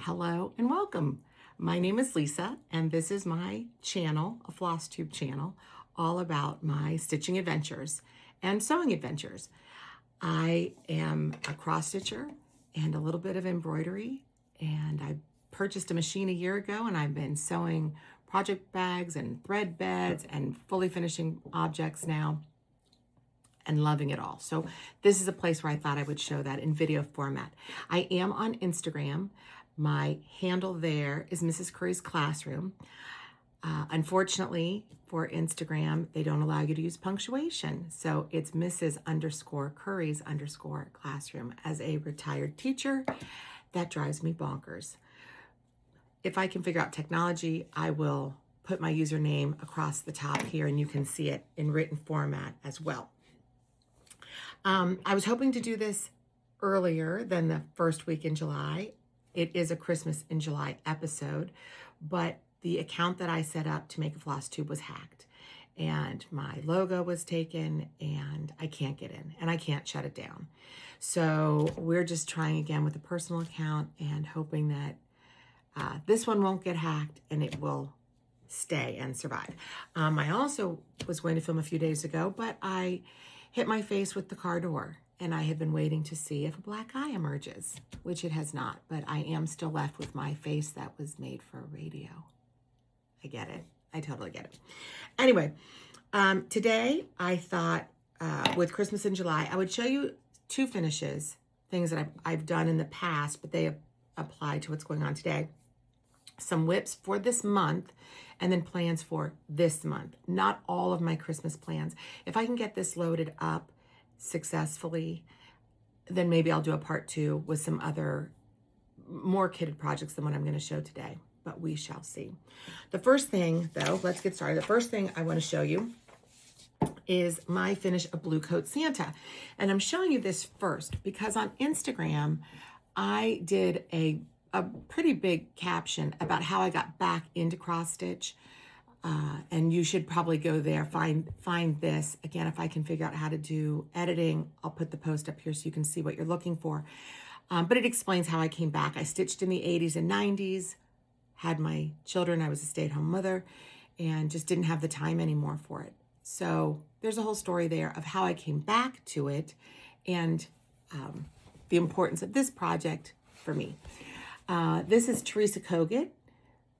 Hello and welcome. My name is Lisa and this is my channel, a Flosstube channel, all about my stitching adventures and sewing adventures. I am a cross stitcher and a little bit of embroidery, and I purchased a machine a year ago and I've been sewing project bags and thread beds and fully finishing objects now and loving it all. So this is a place where I thought I would show that in video format. I am on Instagram. My handle there is Mrs. Curry's Classroom. Unfortunately for Instagram, they don't allow you to use punctuation. So it's Mrs.Curry's_Classroom. As a retired teacher, that drives me bonkers. If I can figure out technology, I will put my username across the top here and you can see it in written format as well. I was hoping to do this earlier than the first week in July. It is a Christmas in July episode, but the account that I set up to make a Flosstube was hacked and my logo was taken and I can't get in and I can't shut it down. So we're just trying again with a personal account and hoping that this one won't get hacked and it will stay and survive. I also was going to film a few days ago, but I hit my face with the car door and I have been waiting to see if a black eye emerges, which it has not, but I am still left with my face that was made for radio. I get it. I totally get it. Anyway, today I thought with Christmas in July, I would show you two finishes, things that I've done in the past, but they apply to what's going on today. Some whips for this month and then plans for this month. Not all of my Christmas plans. If I can get this loaded up successfully, then maybe I'll do a part 2 with some other more kitted projects than what I'm going to show today, but we shall see. The first thing though, let's get started. The first thing I want to show you is my finish of Blue Coat Santa. And I'm showing you this first because on Instagram, I did a pretty big caption about how I got back into cross stitch. And you should probably go there, find this. Again, if I can figure out how to do editing, I'll put the post up here so you can see what you're looking for. But it explains how I came back. I stitched in the 80s and 90s, had my children, I was a stay-at-home mother, and just didn't have the time anymore for it. So there's a whole story there of how I came back to it and the importance of this project for me. This is Teresa Kogut,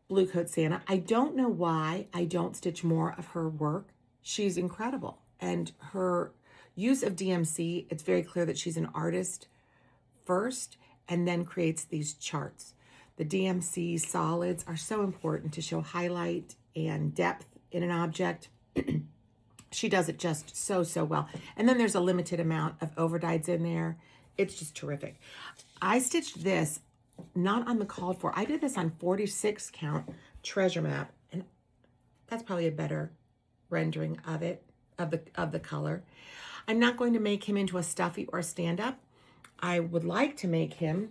Blue Coat Santa. I don't know why I don't stitch more of her work. She's incredible. And her use of DMC, it's very clear that she's an artist first and then creates these charts. The DMC solids are so important to show highlight and depth in an object. She does it just so well. And then there's a limited amount of overdyes in there. It's just terrific. I stitched this not on the called for. I did this on 46 count treasure map, and that's probably a better rendering of it, of the color. I'm not going to make him into a stuffy or stand-up. I would like to make him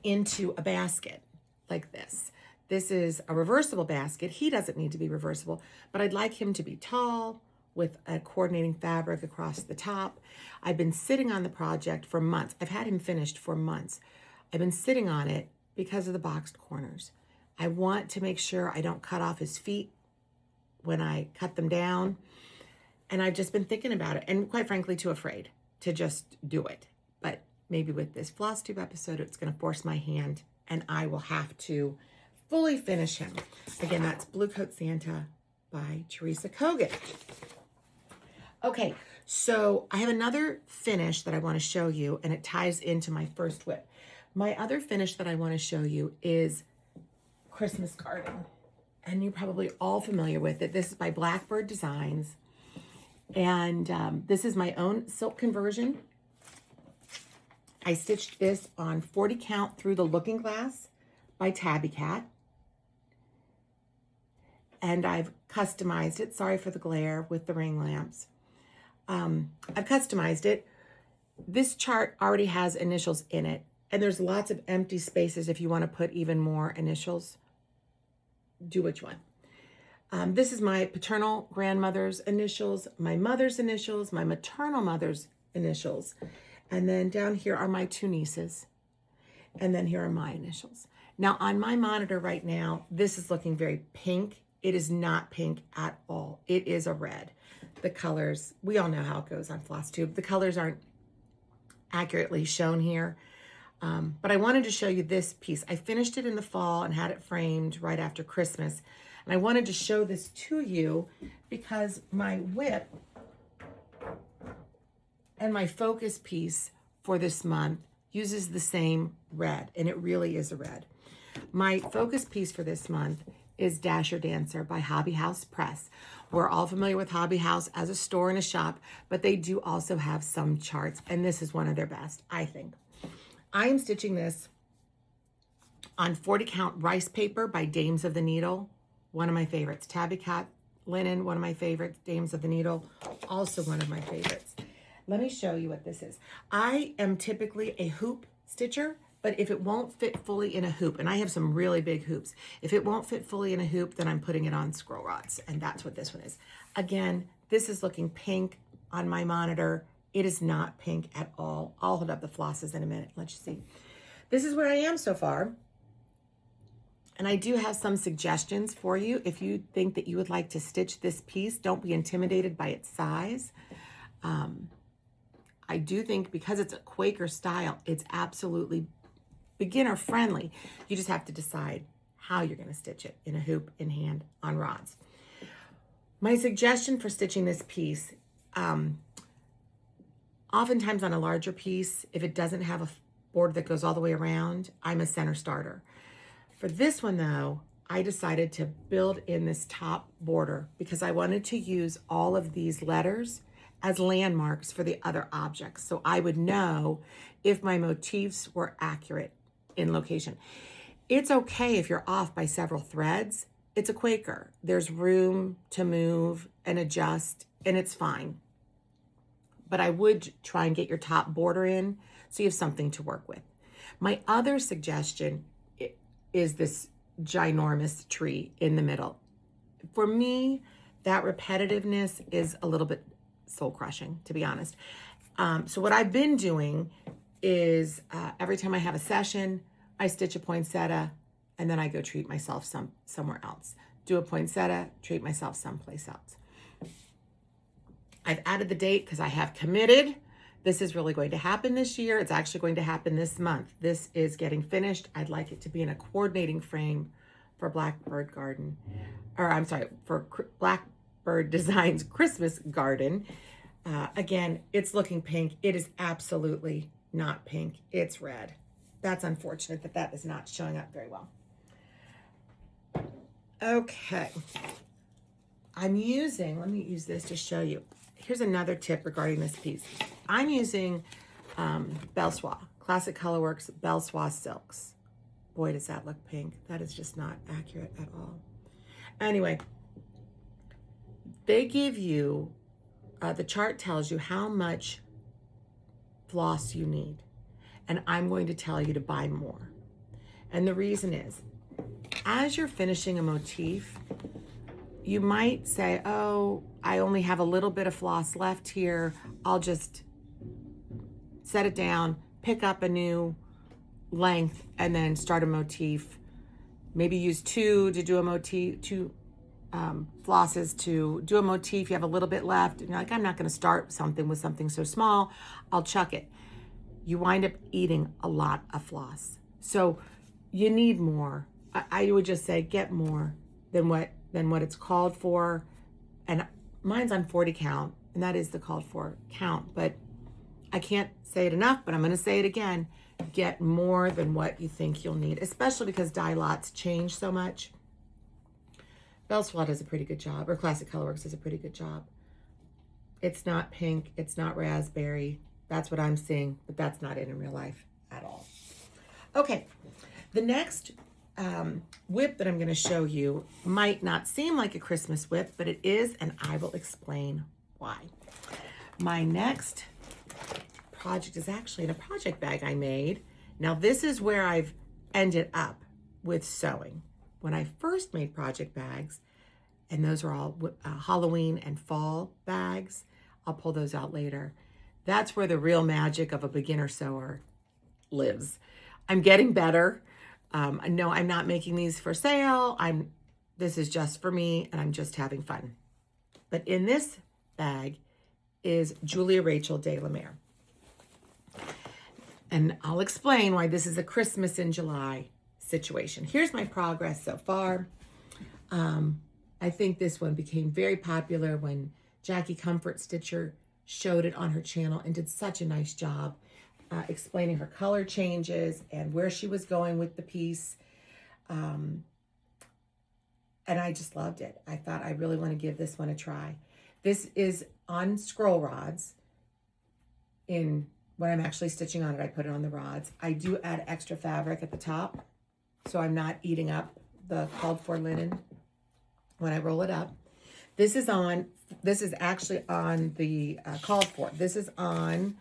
into a basket like this. This is a reversible basket. He doesn't need to be reversible, but I'd like him to be tall with a coordinating fabric across the top. I've been sitting on the project for months. I've had him finished for months. I've been sitting on it because of the boxed corners. I want to make sure I don't cut off his feet when I cut them down. And I've just been thinking about it and quite frankly, too afraid to just do it. But maybe with this Flosstube episode, it's going to force my hand and I will have to fully finish him. Again, that's Blue Coat Santa by Teresa Kogut. Okay, so I have another finish that I want to show you and it ties into my first whip. My other finish that I want to show you is Christmas Garden. And you're probably all familiar with it. This is by Blackbird Designs. And this is my own silk conversion. I stitched this on 40 count through the Looking Glass by Tabby Cat. And I've customized it. Sorry for the glare with the ring lamps. I've customized it. This chart already has initials in it. And there's lots of empty spaces if you want to put even more initials. Do what you want. This is my paternal grandmother's initials, my mother's initials, my maternal mother's initials. And then down here are my two nieces. And then here are my initials. Now on my monitor right now, this is looking very pink. It is not pink at all. It is a red. The colors, we all know how it goes on Flosstube. The colors aren't accurately shown here. But I wanted to show you this piece. I finished it in the fall and had it framed right after Christmas. And I wanted to show this to you because my whip and my focus piece for this month uses the same red, and it really is a red. My focus piece for this month is Dasher Dancer by Hobby House Press. We're all familiar with Hobby House as a store and a shop, but they do also have some charts, and this is one of their best, I think. I am stitching this on 40 count rice paper by Dames of the Needle, one of my favorites. Tabby Cat Linen, one of my favorites. Dames of the Needle, also one of my favorites. Let me show you what this is. I am typically a hoop stitcher, but if it won't fit fully in a hoop, and I have some really big hoops, if it won't fit fully in a hoop, then I'm putting it on scroll rods, and that's what this one is. Again, this is looking pink on my monitor. It is not pink at all. I'll hold up the flosses in a minute. Let you see. This is where I am so far. And I do have some suggestions for you. If you think that you would like to stitch this piece, don't be intimidated by its size. I do think because it's a Quaker style, it's absolutely beginner friendly. You just have to decide how you're going to stitch it in a hoop, in hand, on rods. My suggestion for stitching this piece, oftentimes on a larger piece, if it doesn't have a border that goes all the way around, I'm a center starter. For this one though, I decided to build in this top border because I wanted to use all of these letters as landmarks for the other objects. So I would know if my motifs were accurate in location. It's okay if you're off by several threads. It's a Quaker. There's room to move and adjust, and it's fine. But I would try and get your top border in so you have something to work with. My other suggestion is this ginormous tree in the middle. For me, that repetitiveness is a little bit soul crushing, to be honest. So what I've been doing is every time I have a session, I stitch a poinsettia and then I go treat myself somewhere else. Do a poinsettia, treat myself someplace else. I've added the date because I have committed. This is really going to happen this year. It's actually going to happen this month. This is getting finished. I'd like it to be in a coordinating frame for Blackbird Garden, or I'm sorry, for Blackbird Designs Christmas Garden. Again, it's looking pink. It is absolutely not pink. It's red. That's unfortunate that that is not showing up very well. Okay. let me use this to show you. Here's another tip regarding this piece. I'm using Belsois, Classic Colorworks Belsois Silks. Boy, does that look pink. That is just not accurate at all. Anyway, they give you, the chart tells you how much floss you need. And I'm going to tell you to buy more. And the reason is, as you're finishing a motif, you might say, oh, I only have a little bit of floss left here. I'll just set it down, pick up a new length, and then start a motif. Maybe use two to do a motif, two flosses to do a motif. You have a little bit left, and you're like, I'm not going to start something with something so small. I'll chuck it. You wind up eating a lot of floss. So you need more. I would just say get more than what it's called for. And mine's on 40 count, and that is the called for count. But I can't say it enough, but I'm going to say it again. Get more than what you think you'll need, especially because dye lots change so much. Belsois does a pretty good job, or Classic Colorworks does a pretty good job. It's not pink, it's not raspberry. That's what I'm seeing, but that's not it in real life at all. Okay, the next whip that I'm going to show you might not seem like a Christmas whip, but it is, and I will explain why. My next project is actually in a project bag I made. Now this is where I've ended up with sewing. When I first made project bags, and those are all Halloween and fall bags, I'll pull those out later. That's where the real magic of a beginner sewer lives. I'm getting better. No, I'm not making these for sale. This is just for me, and I'm just having fun. But in this bag is Julia Rachel de la Mer. And I'll explain why this is a Christmas in July situation. Here's my progress so far. I think this one became very popular when Jackie Comfort Stitcher showed it on her channel and did such a nice job explaining her color changes and where she was going with the piece. And I just loved it. I thought I really want to give this one a try. This is on scroll rods. When I'm actually stitching on it, I put it on the rods. I do add extra fabric at the top, so I'm not eating up the called for linen when I roll it up. This is actually on the called for. This is on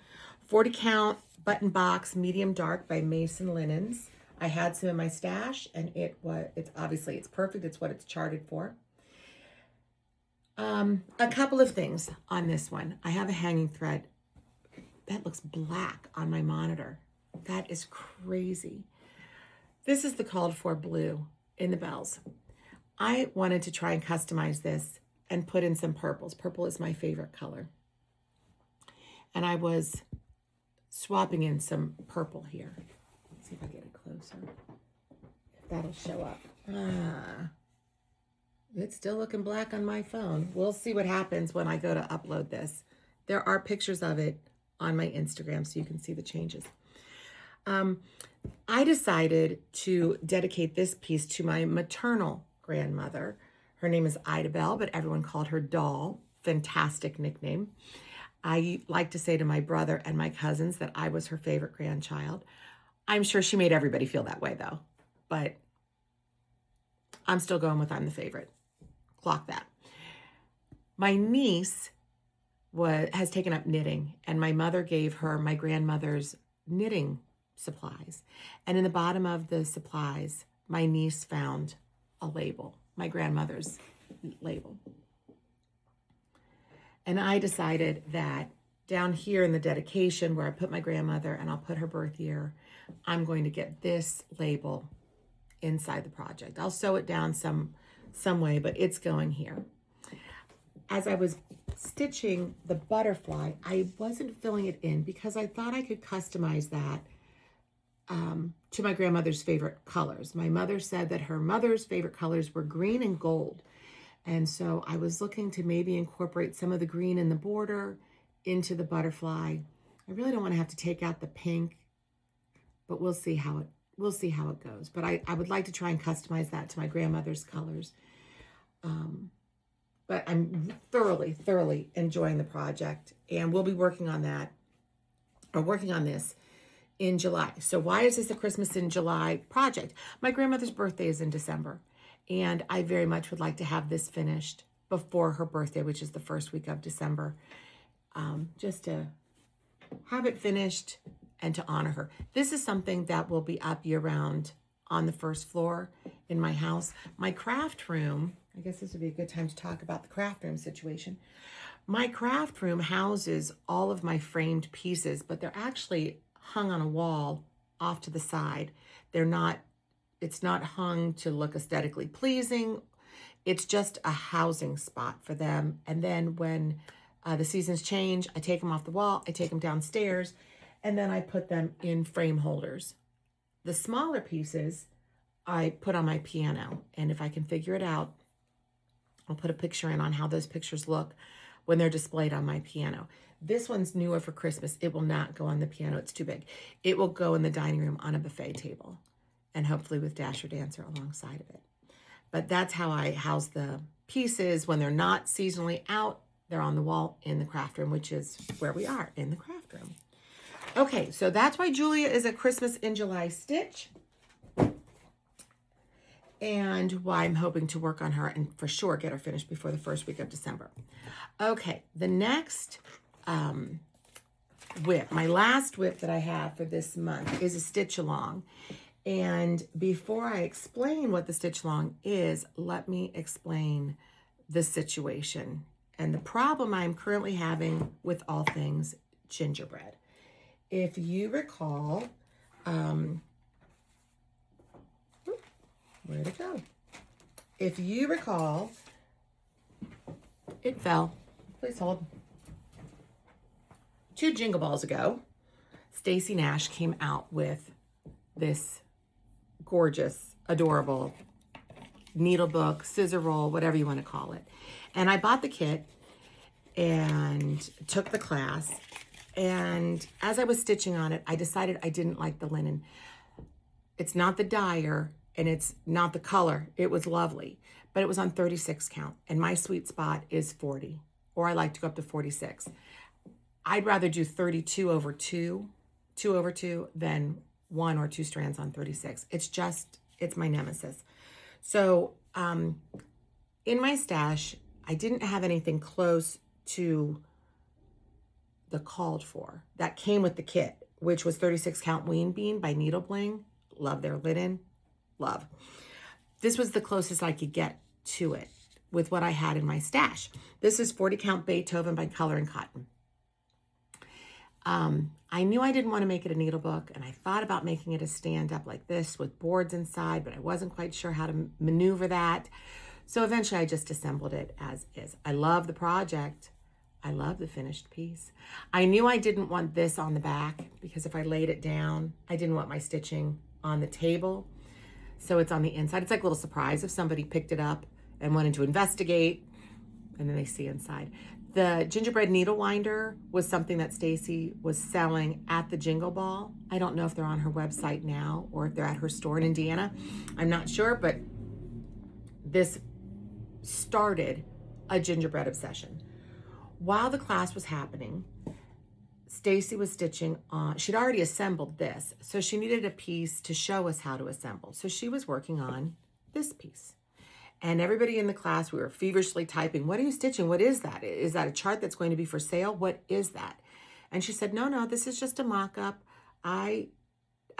40 count button box medium dark by Mason Linens. I had some in my stash, and it's perfect. It's what it's charted for. A couple of things on this one. I have a hanging thread that looks black on my monitor. That is crazy. This is the called for blue in the bells. I wanted to try and customize this and put in some purples. Purple is my favorite color. And I was swapping in some purple here. Let's see if I get it closer. If that'll show up. It's still looking black on my phone. We'll see what happens when I go to upload this. There are pictures of it on my Instagram so you can see the changes. I decided to dedicate this piece to my maternal grandmother. Her name is Ida Bell, but everyone called her Doll. Fantastic nickname. I like to say to my brother and my cousins that I was her favorite grandchild. I'm sure she made everybody feel that way, though. But I'm still going with I'm the favorite. Clock that. My niece has taken up knitting, and my mother gave her my grandmother's knitting supplies. And in the bottom of the supplies, my niece found a label, my grandmother's label. And I decided that down here in the dedication where I put my grandmother and I'll put her birth year, I'm going to get this label inside the project. I'll sew it down some way, but it's going here. As I was stitching the butterfly, I wasn't filling it in because I thought I could customize that to my grandmother's favorite colors. My mother said that her mother's favorite colors were green and gold. And so I was looking to maybe incorporate some of the green in the border into the butterfly. I really don't want to have to take out the pink, but we'll see how it goes. But I would like to try and customize that to my grandmother's colors. But I'm thoroughly enjoying the project, and we'll be working on this in July. So why is this a Christmas in July project? My grandmother's birthday is in December, and I very much would like to have this finished before her birthday, which is the first week of December, just to have it finished and to honor her. This is something that will be up year-round on the first floor in my house. My craft room, I guess this would be a good time to talk about the craft room situation. My craft room houses all of my framed pieces, but they're actually hung on a wall off to the side. It's not hung to look aesthetically pleasing. It's just a housing spot for them. And then when the seasons change, I take them off the wall, I take them downstairs, and then I put them in frame holders. The smaller pieces I put on my piano, and if I can figure it out, I'll put a picture in on how those pictures look when they're displayed on my piano. This one's newer for Christmas. It will not go on the piano. It's too big. It will go in the dining room on a buffet table, and hopefully with Dasher Dancer alongside of it. But that's how I house the pieces. When they're not seasonally out, they're on the wall in the craft room, which is where we are, in the craft room. Okay, so that's why Julia is a Christmas in July stitch, and why I'm hoping to work on her and for sure get her finished before the first week of December. Okay, the next whip, my last whip that I have for this month is a stitch along. And before I explain what the stitch along is, let me explain the situation and the problem I'm currently having with all things gingerbread. If you recall, Where'd it go? If you recall, it fell. Please hold. 2 Jingle Balls ago, Stacy Nash came out with this gorgeous, adorable needle book, scissor roll, whatever you want to call it. And I bought the kit and took the class. And as I was stitching on it, I decided I didn't like the linen. It's not the dyer and it's not the color. It was lovely, but it was on 36 count. And my sweet spot is 40, or I like to go up to 46. I'd rather do 32 over 2 over 2 than 1 or 2 strands on 36. It's my nemesis. So in my stash, I didn't have anything close to the called for that came with the kit, which was 36 count Ween Bean by Needle Bling. Love their linen, love. This was the closest I could get to it with what I had in my stash. This is 40 count Beethoven by Color and Cotton. I knew I didn't want to make it a needle book, and I thought about making it a stand up like this with boards inside, but I wasn't quite sure how to maneuver that. So eventually I just assembled it as is. I love the project. I love the finished piece. I knew I didn't want this on the back because if I laid it down, I didn't want my stitching on the table. So it's on the inside. It's like a little surprise if somebody picked it up and wanted to investigate and then they see inside. The gingerbread needle winder was something that Stacy was selling at the Jingle Ball. I don't know if they're on her website now or if they're at her store in Indiana. I'm not sure, but this started a gingerbread obsession. While the class was happening, Stacy was stitching on, she'd already assembled this, so she needed a piece to show us how to assemble. So she was working on this piece. And everybody in the class, we were feverishly typing, what are you stitching? What is that? Is that a chart that's going to be for sale? What is that? And she said, no, this is just a mock-up. I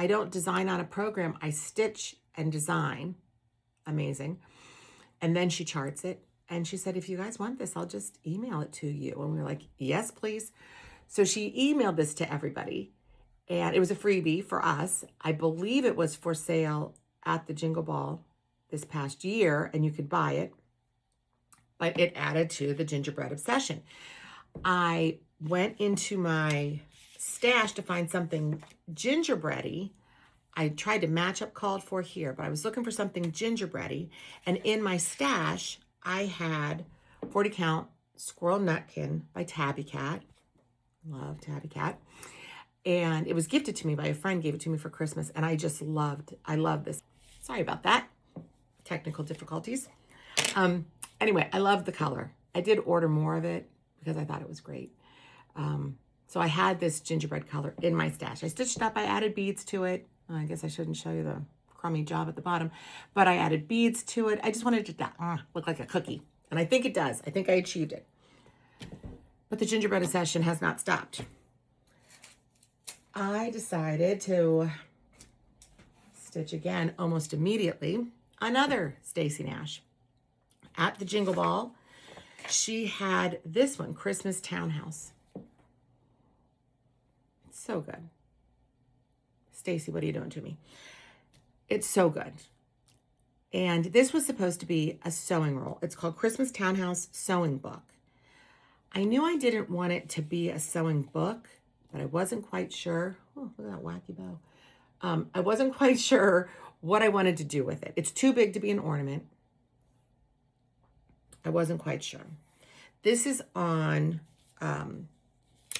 don't design on a program. I stitch and design. Amazing. And then she charts it. And she said, if you guys want this, I'll just email it to you. And we were like, yes, please. So she emailed this to everybody. And it was a freebie for us. I believe it was for sale at the Jingle Ball this past year, and you could buy it, but it added to the gingerbread obsession. I went into my stash to find something gingerbready. I tried to match up called for here, but I was looking for something gingerbready, and in my stash, I had 40 count Squirrel Nutkin by Tabby Cat. Love Tabby Cat. And it was gifted to me by a friend, gave it to me for Christmas, and I love this. Sorry about that. Technical difficulties. Anyway, I love the color. I did order more of it because I thought it was great. So I had this gingerbread color in my stash. I stitched it up. I added beads to it. I guess I shouldn't show you the crummy job at the bottom, but I added beads to it. I just wanted it to look like a cookie. And I think it does. I think I achieved it. But the gingerbread obsession has not stopped. I decided to stitch again almost immediately. Another Stacy Nash. At the Jingle Ball, she had this one, Christmas Townhouse. It's so good. Stacy, what are you doing to me? It's so good. And this was supposed to be a sewing roll. It's called Christmas Townhouse Sewing Book. I knew I didn't want it to be a sewing book, but I wasn't quite sure. Oh, look at that wacky bow. I wasn't quite sure what I wanted to do with it. It's too big to be an ornament. I wasn't quite sure. This is on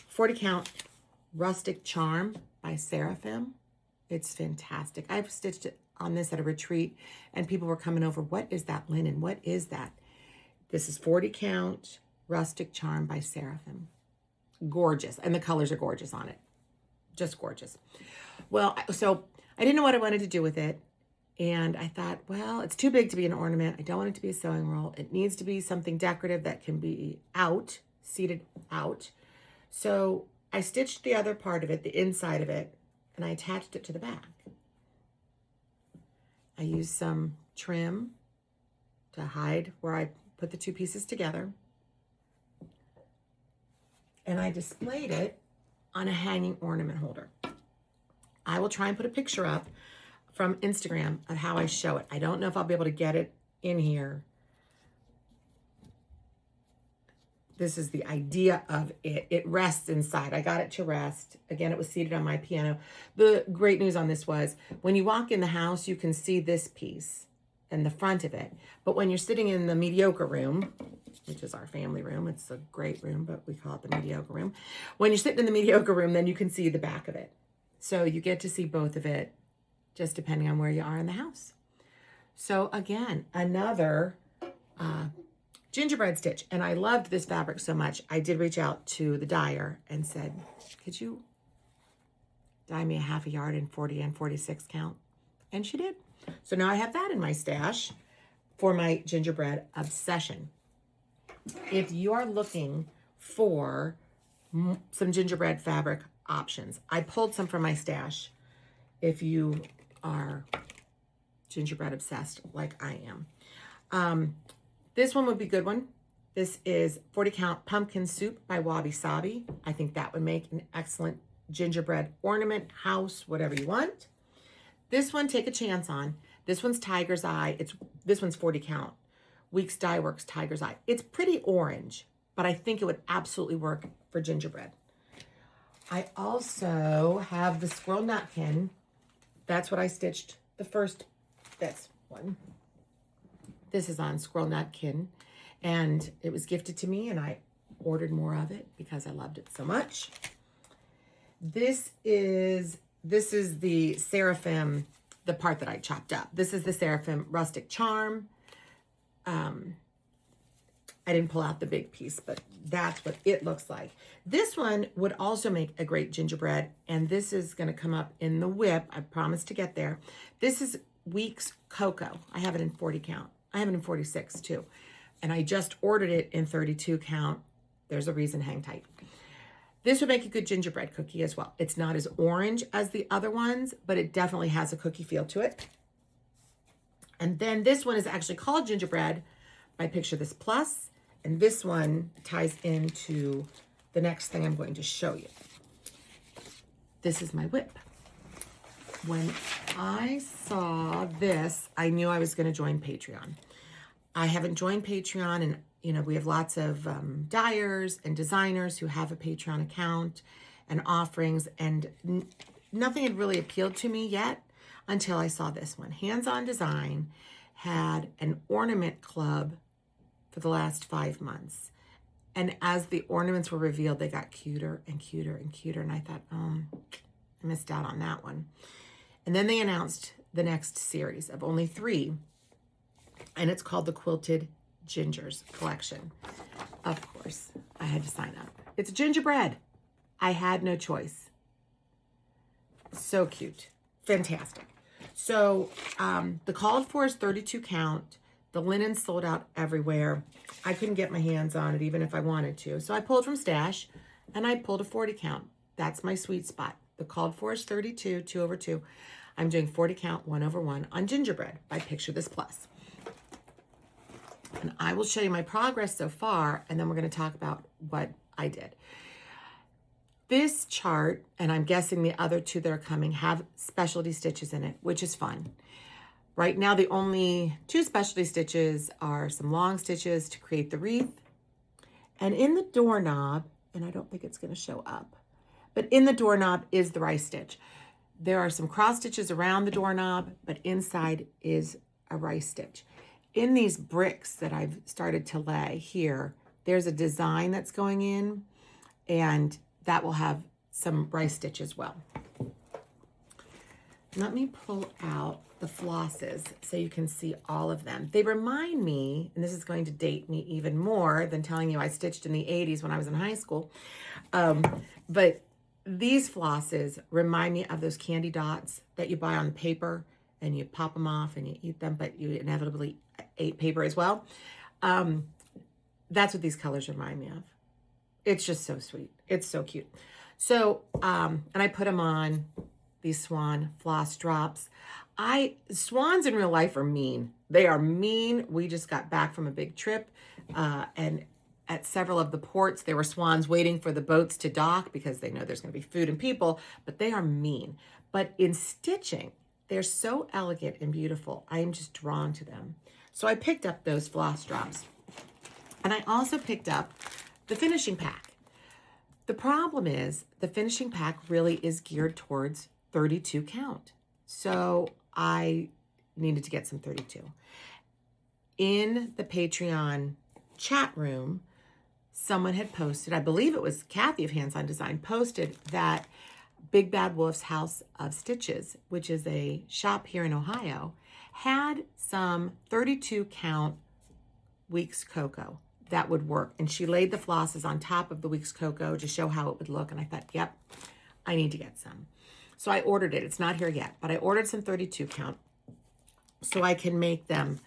40 count Rustic Charm by Seraphim. It's fantastic. I've stitched it on this at a retreat and people were coming over. What is that linen? What is that? This is 40 count Rustic Charm by Seraphim. Gorgeous. And the colors are gorgeous on it. Just gorgeous. Well, so I didn't know what I wanted to do with it. And I thought, well, it's too big to be an ornament. I don't want it to be a sewing roll. It needs to be something decorative that can be out, seated out. So I stitched the other part of it, the inside of it, and I attached it to the back. I used some trim to hide where I put the two pieces together. And I displayed it on a hanging ornament holder. I will try and put a picture up from Instagram of how I show it. I don't know if I'll be able to get it in here. This is the idea of it. It rests inside. I got it to rest. Again, it was seated on my piano. The great news on this was when you walk in the house, you can see this piece and the front of it. But when you're sitting in the mediocre room, which is our family room, it's a great room, but we call it the mediocre room. When you're sitting in the mediocre room, then you can see the back of it. So you get to see both of it, just depending on where you are in the house. So again, another gingerbread stitch. And I loved this fabric so much, I did reach out to the dyer and said, could you dye me a half a yard in 40 and 46 count? And she did. So now I have that in my stash for my gingerbread obsession. If you are looking for some gingerbread fabric options, I pulled some from my stash if you are gingerbread obsessed like I am. This one would be a good one. This is 40 count pumpkin soup by Wabi Sabi. I think that would make an excellent gingerbread ornament, house, whatever you want. This one, take a chance on. This one's Tiger's Eye. This one's 40 count. Weeks Dye Works Tiger's Eye. It's pretty orange, but I think it would absolutely work for gingerbread. I also have the squirrel nutkin. That's what I stitched the first, this one. This is on squirrel nutkin, and it was gifted to me, and I ordered more of it because I loved it so much. This is the Seraphim, the part that I chopped up. This is the Seraphim Rustic Charm. I didn't pull out the big piece, but that's what it looks like. This one would also make a great gingerbread, and this is going to come up in the whip. I promised to get there. This is Weeks Cocoa. I have it in 40 count. I have it in 46 too. And I just ordered it in 32 count. There's a reason, hang tight. This would make a good gingerbread cookie as well. It's not as orange as the other ones, but it definitely has a cookie feel to it. And then this one is actually called gingerbread by Picture This Plus. And this one ties into the next thing I'm going to show you. This is my whip. When I saw this, I knew I was going to join Patreon. I haven't joined Patreon, and we have lots of dyers and designers who have a Patreon account and offerings, and nothing had really appealed to me yet until I saw this one. Hands On Design had an ornament club for the last 5 months. And as the ornaments were revealed, they got cuter and cuter and cuter. And I thought, I missed out on that one. And then they announced the next series of only 3. And it's called the Quilted Gingers Collection. Of course, I had to sign up. It's gingerbread. I had no choice. So cute. Fantastic. So the called for is 32 count. The linen sold out everywhere. I couldn't get my hands on it even if I wanted to. So I pulled from stash and I pulled a 40 count. That's my sweet spot. The called for is 32, 2/2. I'm doing 40 count, 1/1 on gingerbread by Picture This Plus. And I will show you my progress so far, and then we're going to talk about what I did. This chart, and I'm guessing the other 2 that are coming, have specialty stitches in it, which is fun. Right now, the only 2 specialty stitches are some long stitches to create the wreath. And in the doorknob, and I don't think it's going to show up, but in the doorknob is the rice stitch. There are some cross stitches around the doorknob, but inside is a rice stitch. In these bricks that I've started to lay here, there's a design that's going in, and that will have some rice stitch as well. Let me pull out the flosses so you can see all of them. They remind me, and this is going to date me even more than telling you I stitched in the 80s when I was in high school, but these flosses remind me of those candy dots that you buy on paper and you pop them off and you eat them, but you inevitably ate paper as well. That's what these colors remind me of. It's just so sweet. It's so cute. So, and I put them on these swan floss drops. Swans in real life are mean. They are mean. We just got back from a big trip, and at several of the ports, there were swans waiting for the boats to dock because they know there's going to be food and people, but they are mean. But in stitching, they're so elegant and beautiful. I am just drawn to them. So I picked up those floss drops. And I also picked up the finishing pack. The problem is the finishing pack really is geared towards 32 count. So I needed to get some 32. In the Patreon chat room, someone had posted, I believe it was Kathy of Hands On Design, posted that Big Bad Wolf's House of Stitches, which is a shop here in Ohio, had some 32 count Weeks Cocoa that would work. And she laid the flosses on top of the Weeks Cocoa to show how it would look. And I thought, yep, I need to get some. So I ordered it. It's not here yet, but I ordered some 32 count so I can make them,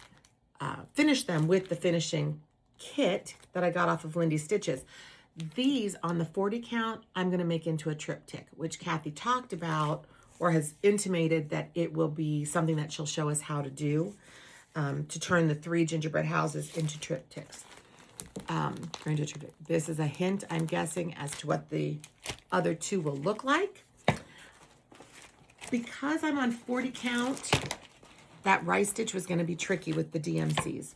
finish them with the finishing kit that I got off of Lindy Stitches. These on the 40 count, I'm going to make into a triptych, which Kathy talked about or has intimated that it will be something that she'll show us how to do, to turn the 3 gingerbread houses into triptychs. This is a hint, I'm guessing, as to what the other 2 will look like. Because I'm on 40 count, that rice stitch was going to be tricky with the DMCs.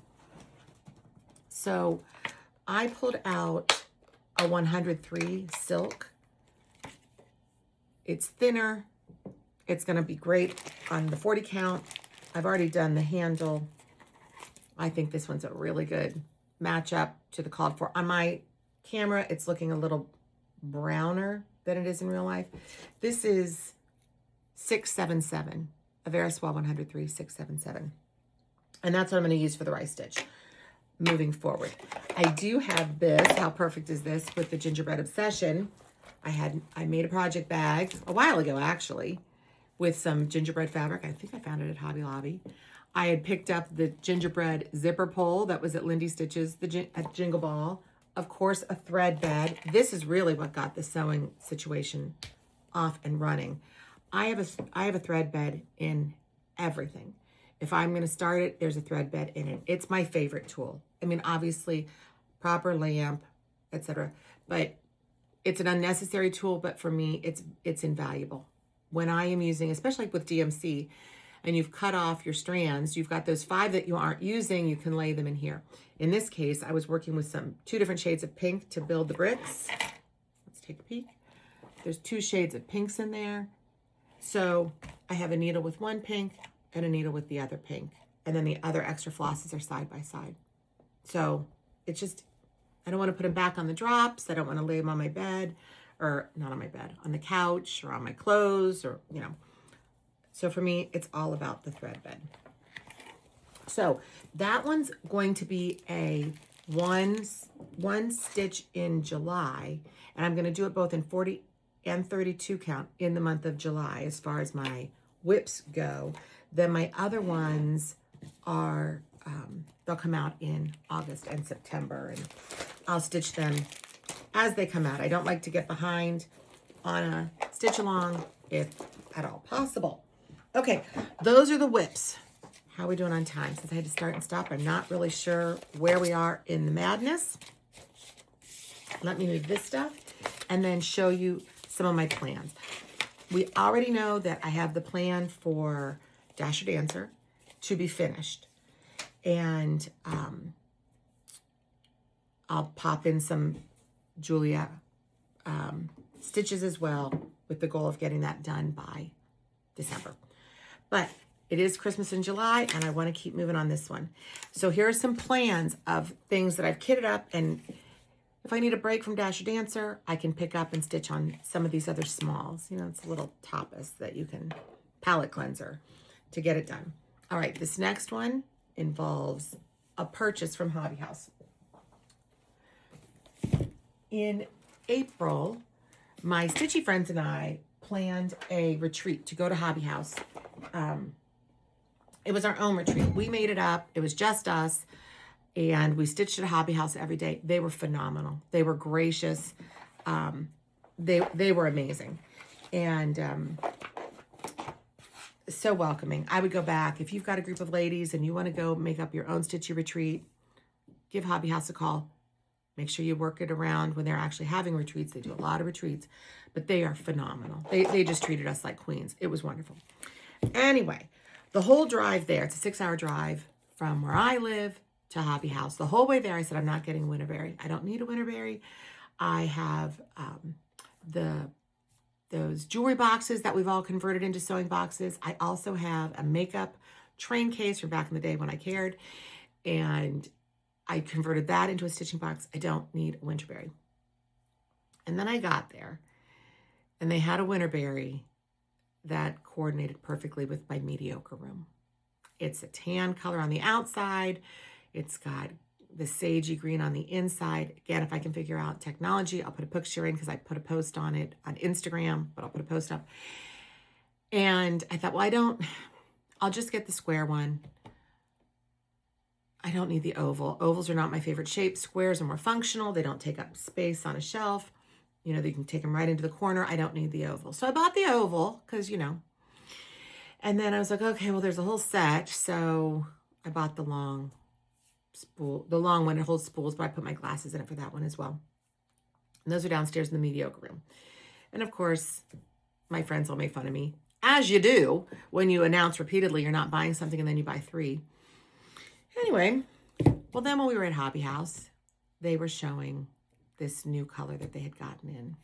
So I pulled out a 103 silk. It's thinner. It's going to be great on the 40 count. I've already done the handle. I think this one's a really good matchup to the called for. On my camera, it's looking a little browner than it is in real life. This is 677, a Veriswell 103 677. And that's what I'm going to use for the rice stitch moving forward. I do have this, how perfect is this, with the Gingerbread Obsession. I made a project bag a while ago, actually, with some gingerbread fabric. I think I found it at Hobby Lobby. I had picked up the gingerbread zipper pole that was at Lindy Stitches, at Jingle Ball. Of course, a thread bed. This is really what got the sewing situation off and running. I have a thread bed in everything. If I'm going to start it, there's a thread bed in it. It's my favorite tool. I mean, obviously, proper lamp, etc. But it's an unnecessary tool, but for me, it's invaluable. When I am using, especially with DMC, and you've cut off your strands, you've got those 5 that you aren't using, you can lay them in here. In this case, I was working with 2 different shades of pink to build the bricks. Let's take a peek. There's 2 shades of pinks in there. So I have a needle with one pink and a needle with the other pink. And then the other extra flosses are side by side. So it's just, I don't want to put them back on the drops. I don't want to lay them on my bed, or not on my bed, on the couch or on my clothes, or, you know. So for me, it's all about the thread bed. So that one's going to be a one stitch in July, and I'm going to do it both in 40 and 32 count in the month of July as far as my whips go. Then my other ones are, they'll come out in August and September, and I'll stitch them as they come out. I don't like to get behind on a stitch along if at all possible. Okay, those are the whips. How are we doing on time? Since I had to start and stop, I'm not really sure where we are in the madness. Let me move this stuff and then show you some of my plans. We already know that I have the plan for Dasher Dancer to be finished. And I'll pop in some Julia stitches as well, with the goal of getting that done by December. But it is Christmas in July, and I want to keep moving on this one. So here are some plans of things that I've kitted up, and if I need a break from Dasher Dancer, I can pick up and stitch on some of these other smalls. You know, it's a little tapas that you can, palette cleanser, to get it done. All right, this next one involves a purchase from Hobby House. In April, my stitchy friends and I planned a retreat to go to Hobby House. It was our own retreat. We made it up. It was just us. And we stitched at Hobby House every day. They were phenomenal. They were gracious. They were amazing. And so welcoming. I would go back. If you've got a group of ladies and you want to go make up your own stitchy retreat, give Hobby House a call. Make sure you work it around when they're actually having retreats. They do a lot of retreats, but they are phenomenal. They just treated us like queens. It was wonderful. Anyway, the whole drive there, it's a 6-hour drive from where I live to Hobby House. The whole way there, I said, I'm not getting a Winterberry. I don't need a Winterberry. I have those jewelry boxes that we've all converted into sewing boxes. I also have a makeup train case from back in the day when I cared, and I converted that into a stitching box. I don't need a Winterberry. And then I got there, and they had a Winterberry that coordinated perfectly with my mediocre room. It's a tan color on the outside. It's got the sagey green on the inside. Again, if I can figure out technology, I'll put a picture in because I put a post on it on Instagram, but I'll put a post up. And I thought, well, I'll just get the square one. I don't need the oval. Ovals are not my favorite shape. Squares are more functional. They don't take up space on a shelf. You know, you can take them right into the corner. I don't need the oval. So I bought the oval because, and then I was like, okay, well, there's a whole set. So I bought the long spool, the long one. It holds spools, but I put my glasses in it for that one as well. And those are downstairs in the mediocre room. And of course, my friends will make fun of me, as you do when you announce repeatedly you're not buying something and then you buy 3. Anyway, well, then when we were at Hobby House, they were showing this new color that they had gotten in.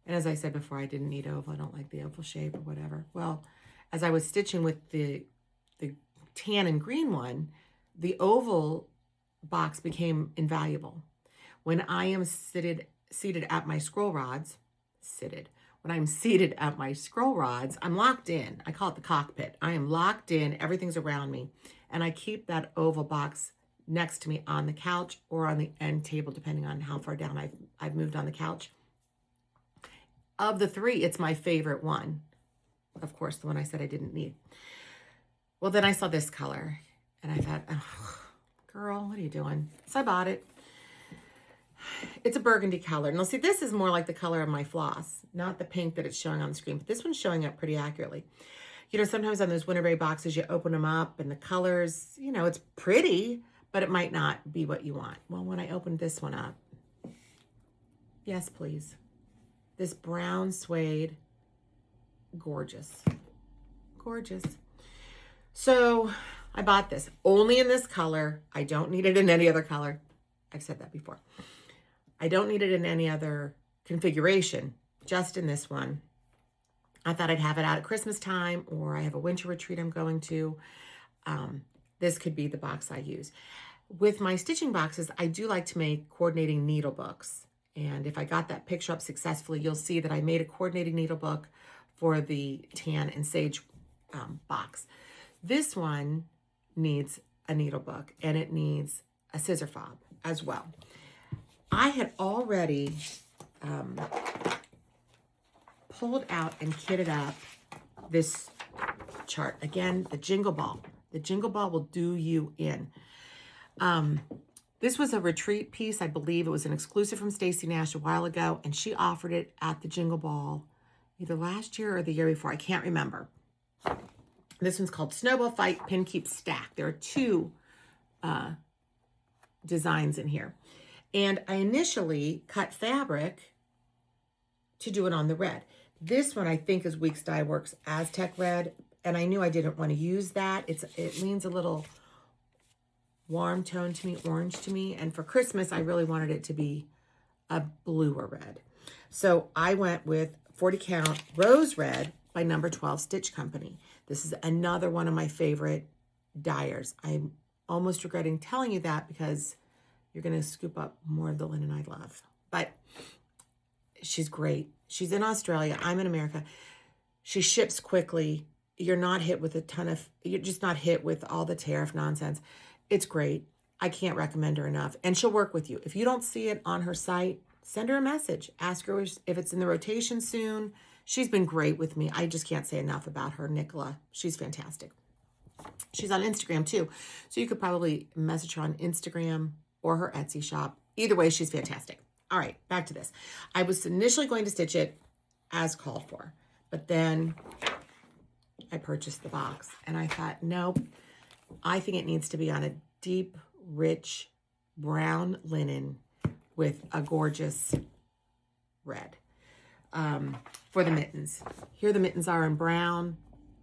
And as I said before, I didn't need oval. I don't like the oval shape or whatever. Well, as I was stitching with the tan and green one, the oval box became invaluable. When I am seated at my scroll rods, when I'm seated at my scroll rods, I'm locked in. I call it the cockpit. I am locked in. Everything's around me. And I keep that oval box next to me on the couch or on the end table, depending on how far down I've moved on the couch. Of the 3, it's my favorite one. Of course, the one I said I didn't need. Well, then I saw this color and I thought, oh, girl, what are you doing? So I bought it. It's a burgundy color. Now, see, this is more like the color of my floss, not the pink that it's showing on the screen, but this one's showing up pretty accurately. Sometimes on those Winterberry boxes, you open them up and the colors, it's pretty, but it might not be what you want. Well, when I opened this one up, yes, please. This brown suede, gorgeous, gorgeous. So I bought this only in this color. I don't need it in any other color. I've said that before. I don't need it in any other configuration, just in this one. I thought I'd have it out at Christmas time, or I have a winter retreat I'm going to. This could be the box I use. With my stitching boxes, I do like to make coordinating needle books. And if I got that picture up successfully, you'll see that I made a coordinating needle book for the tan and sage box. This one needs a needle book, and it needs a scissor fob as well. I had already pulled out and kitted up this chart. Again, the Jingle Ball. The Jingle Ball will do you in. This was a retreat piece. I believe it was an exclusive from Stacey Nash a while ago, and she offered it at the Jingle Ball either last year or the year before. I can't remember. This one's called Snowball Fight Pin Keep Stack. There are 2 designs in here. And I initially cut fabric to do it on the red. This one I think is Weeks Dye Works Aztec Red, and I knew I didn't want to use that. It leans a little warm tone to me, orange to me, and for Christmas I really wanted it to be a bluer red. So I went with 40 count Rose Red by Number 12 Stitch Company. This is another one of my favorite dyers. I'm almost regretting telling you that because you're going to scoop up more of the linen I love. But she's great. She's in Australia. I'm in America. She ships quickly. You're not hit with you're just not hit with all the tariff nonsense. It's great. I can't recommend her enough. And she'll work with you. If you don't see it on her site, send her a message. Ask her if it's in the rotation soon. She's been great with me. I just can't say enough about her, Nicola. She's fantastic. She's on Instagram too. So you could probably message her on Instagram or her Etsy shop. Either way, she's fantastic. All right, back to this. I was initially going to stitch it as called for, but then I purchased the box and I thought, nope, I think it needs to be on a deep, rich brown linen with a gorgeous red for the mittens. Here the mittens are in brown.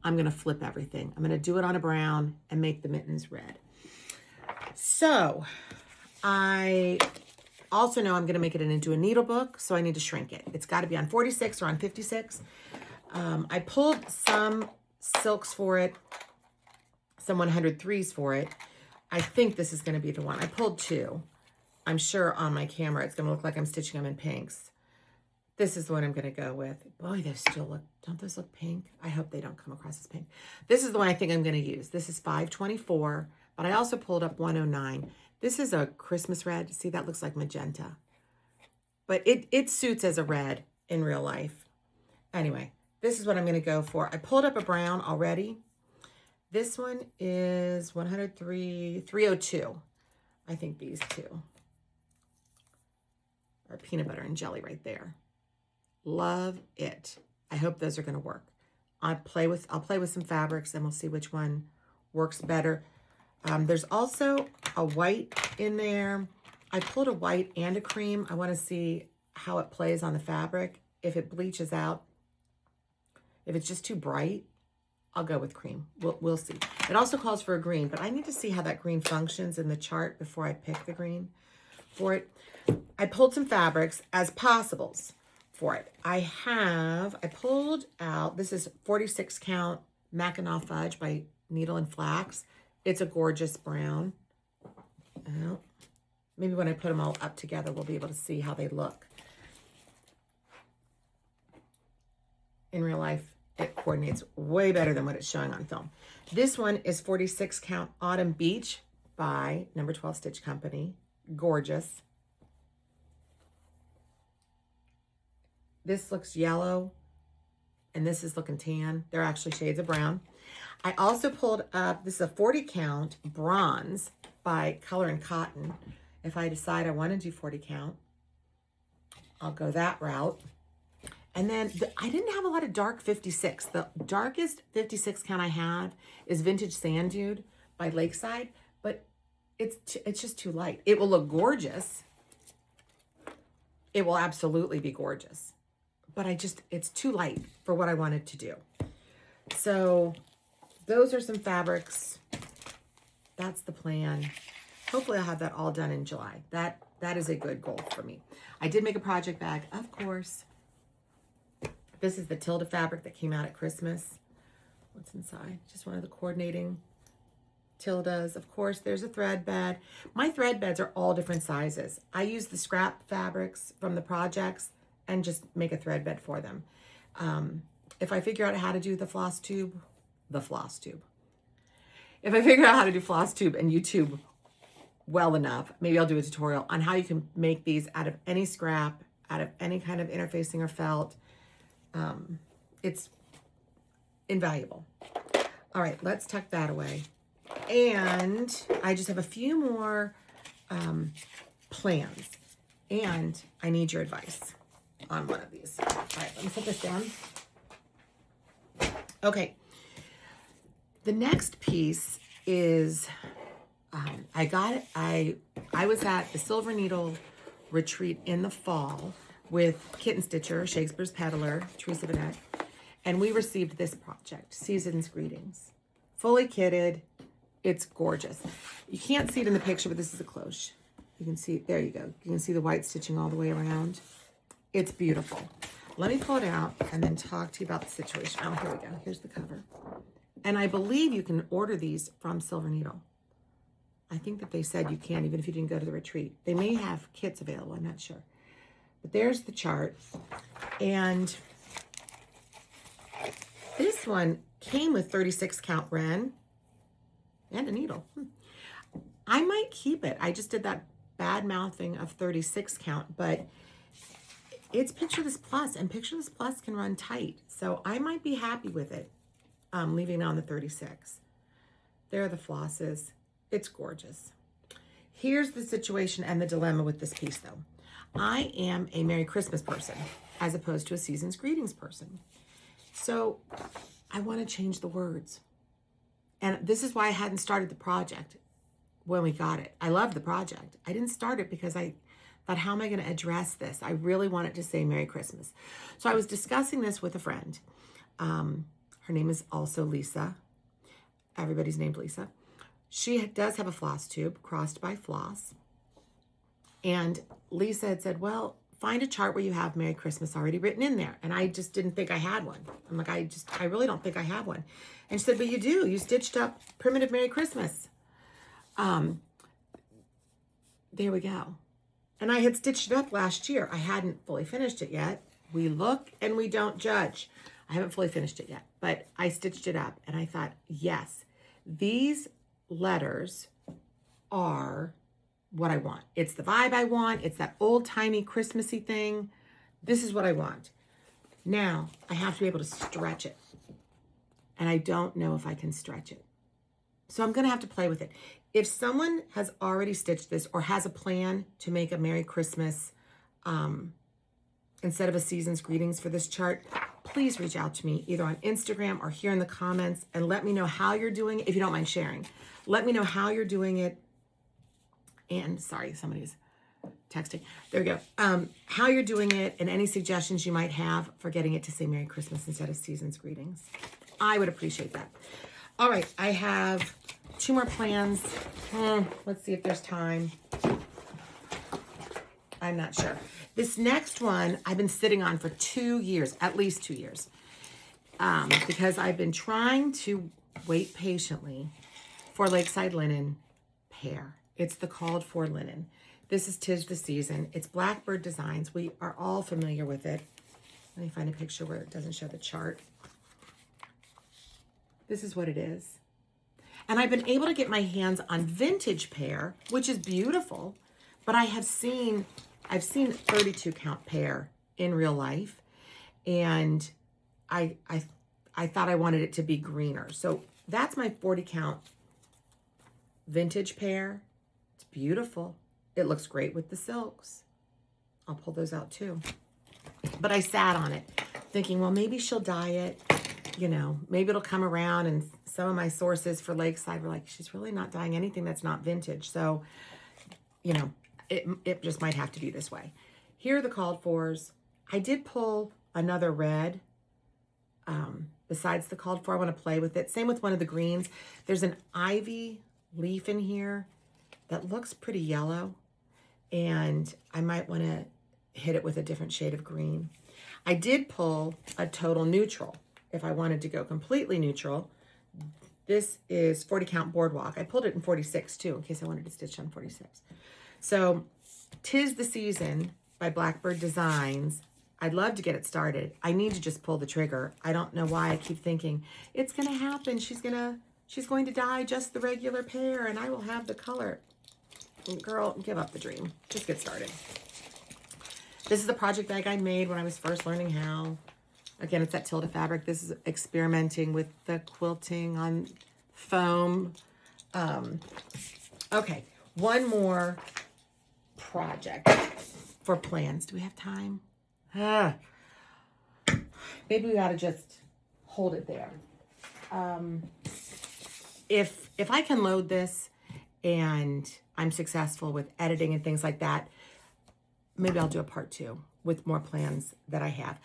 I'm going to flip everything. I'm going to do it on a brown and make the mittens red. So I also know I'm going to make it into a needle book, so I need to shrink it. It's got to be on 46 or on 56. I pulled some silks for it, some 103s for it. I think this is going to be the one. I pulled 2. I'm sure on my camera it's going to look like I'm stitching them in pinks. This is the one I'm going to go with. Boy, those still look, don't those look pink? I hope they don't come across as pink. This is the one I think I'm going to use. This is 524, but I also pulled up 109. This is a Christmas red. See, that looks like magenta. But it suits as a red in real life. Anyway, this is what I'm going to go for. I pulled up a brown already. This one is 103, 302. I think these two are peanut butter and jelly right there. Love it. I hope those are going to work. I'll play with some fabrics and we'll see which one works better. There's also a white in there. I pulled a white and a cream. I want to see how it plays on the fabric. If it bleaches out, if it's just too bright, I'll go with cream. We'll see. It also calls for a green, but I need to see how that green functions in the chart before I pick the green for it. I pulled some fabrics as possibles for it. I pulled out, this is 46 count Mackinac Fudge by Needle and Flax. It's a gorgeous brown. Oh, maybe when I put them all up together, we'll be able to see how they look. In real life, it coordinates way better than what it's showing on film. This one is 46 count Autumn Beach by Number 12 Stitch Company. Gorgeous. This looks yellow, and this is looking tan. They're actually shades of brown. I also pulled up, this is a 40 count bronze by Color and Cotton. If I decide I want to do 40 count, I'll go that route. And then I didn't have a lot of dark 56. The darkest 56 count I have is Vintage Sand Dude by Lakeside, but it's just too light. It will look gorgeous. It will absolutely be gorgeous. But it's too light for what I wanted to do. So those are some fabrics. That's the plan. Hopefully I'll have that all done in July. That is a good goal for me. I did make a project bag, of course. This is the Tilda fabric that came out at Christmas. What's inside? Just one of the coordinating Tildas. Of course, there's a thread bed. My thread beds are all different sizes. I use the scrap fabrics from the projects and just make a thread bed for them. If I figure out how to do the Flosstube. If I figure out how to do Flosstube and YouTube well enough, maybe I'll do a tutorial on how you can make these out of any scrap, out of any kind of interfacing or felt. It's invaluable. All right, let's tuck that away. And I just have a few more plans, and I need your advice on one of these. All right, let me put this down. Okay, the next piece is, I was at the Silver Needle retreat in the fall with Kitten Stitcher, Shakespeare's Peddler, Teresa Bennett, and we received this project, Season's Greetings. Fully kitted. It's gorgeous. You can't see it in the picture, but this is a cloche. You can see, there you go. You can see the white stitching all the way around. It's beautiful. Let me pull it out and then talk to you about the situation. Oh, here we go. Here's the cover. And I believe you can order these from Silver Needle. I think that they said you can, even if you didn't go to the retreat. They may have kits available, I'm not sure. But there's the chart. And this one came with 36 count Ren and a needle. I might keep it. I just did that bad mouthing of 36 count, but it's Pictureless Plus, and Pictureless Plus can run tight. So I might be happy with it, leaving on the 36. There are the flosses. It's gorgeous. Here's the situation and the dilemma with this piece, though. I am a Merry Christmas person as opposed to a Season's Greetings person. So I want to change the words. And this is why I hadn't started the project when we got it. I love the project. I didn't start it because I thought, how am I going to address this? I really wanted to say Merry Christmas. So I was discussing this with a friend. Her name is also Lisa. Everybody's named Lisa. She does have a floss tube crossed by floss. And Lisa had said, well, find a chart where you have Merry Christmas already written in there. And I just didn't think I had one. I'm like, I really don't think I have one. And she said, but you do. You stitched up Primitive Merry Christmas. There we go. And I had stitched it up last year. I hadn't fully finished it yet. We look and we don't judge. I haven't fully finished it yet, but I stitched it up and I thought, yes, these letters are what I want. It's the vibe I want. It's that old-timey Christmassy thing. This is what I want. Now, I have to be able to stretch it. And I don't know if I can stretch it. So I'm going to have to play with it. If someone has already stitched this or has a plan to make a Merry Christmas instead of a season's greetings for this chart, please reach out to me either on Instagram or here in the comments and let me know how you're doing it, if you don't mind sharing. Let me know how you're doing it. And sorry, somebody's texting. There we go. How you're doing it and any suggestions you might have for getting it to say Merry Christmas instead of season's greetings. I would appreciate that. All right, I have 2 more plans. Let's see if there's time. I'm not sure. This next one I've been sitting on for 2 years, at least 2 years, because I've been trying to wait patiently for Lakeside Linen Pear. It's the called for linen. This is 'Tis the Season. It's Blackbird Designs. We are all familiar with it. Let me find a picture where it doesn't show the chart. This is what it is. And I've been able to get my hands on vintage pear, which is beautiful, but I've seen 32 count pear in real life. And I thought I wanted it to be greener. So that's my 40 count vintage pear. It's beautiful. It looks great with the silks. I'll pull those out too. But I sat on it thinking, well, maybe she'll dye it. You know, maybe it'll come around. And some of my sources for Lakeside were like, she's really not dyeing anything that's not vintage. So, you know, it just might have to be this way. Here are the called fors. I did pull another red besides the called for. I want to play with it. Same with one of the greens. There's an ivy leaf in here that looks pretty yellow. And I might want to hit it with a different shade of green. I did pull a total neutral. If I wanted to go completely neutral, this is 40 count Boardwalk. I pulled it in 46 too, in case I wanted to stitch on 46. So 'Tis the Season by Blackbird Designs. I'd love to get it started. I need to just pull the trigger. I don't know why I keep thinking it's going to happen. She's going to dye just the regular pear and I will have the color. Girl, give up the dream. Just get started. This is the project bag I made when I was first learning how. Again, it's that Tilda fabric. This is experimenting with the quilting on foam. Okay, one more project for plans. Do we have time? Maybe we ought to just hold it there. If I can load this and I'm successful with editing and things like that, maybe I'll do a part 2 with more plans that I have.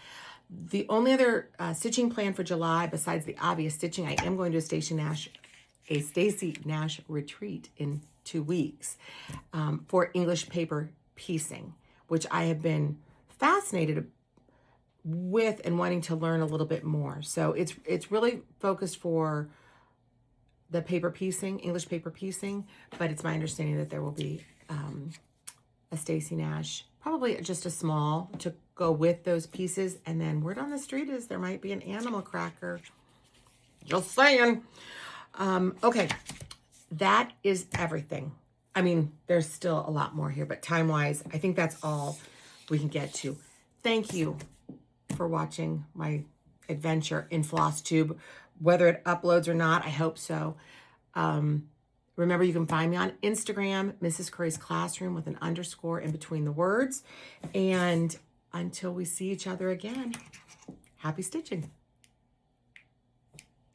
The only other stitching plan for July, besides the obvious stitching, I am going to a Stacey Nash retreat in 2 weeks for English paper piecing, which I have been fascinated with and wanting to learn a little bit more. So it's really focused for the paper piecing, English paper piecing, but it's my understanding that there will be a Stacey Nash, probably just a small to go with those pieces. And then word on the street is there might be an animal cracker. Just saying. Okay, that is everything. I mean, there's still a lot more here, but time-wise, I think that's all we can get to. Thank you for watching my adventure in Flosstube. Whether it uploads or not, I hope so. Remember, you can find me on Instagram, Mrs. Curry's Classroom with an underscore in between the words. And until we see each other again, happy stitching.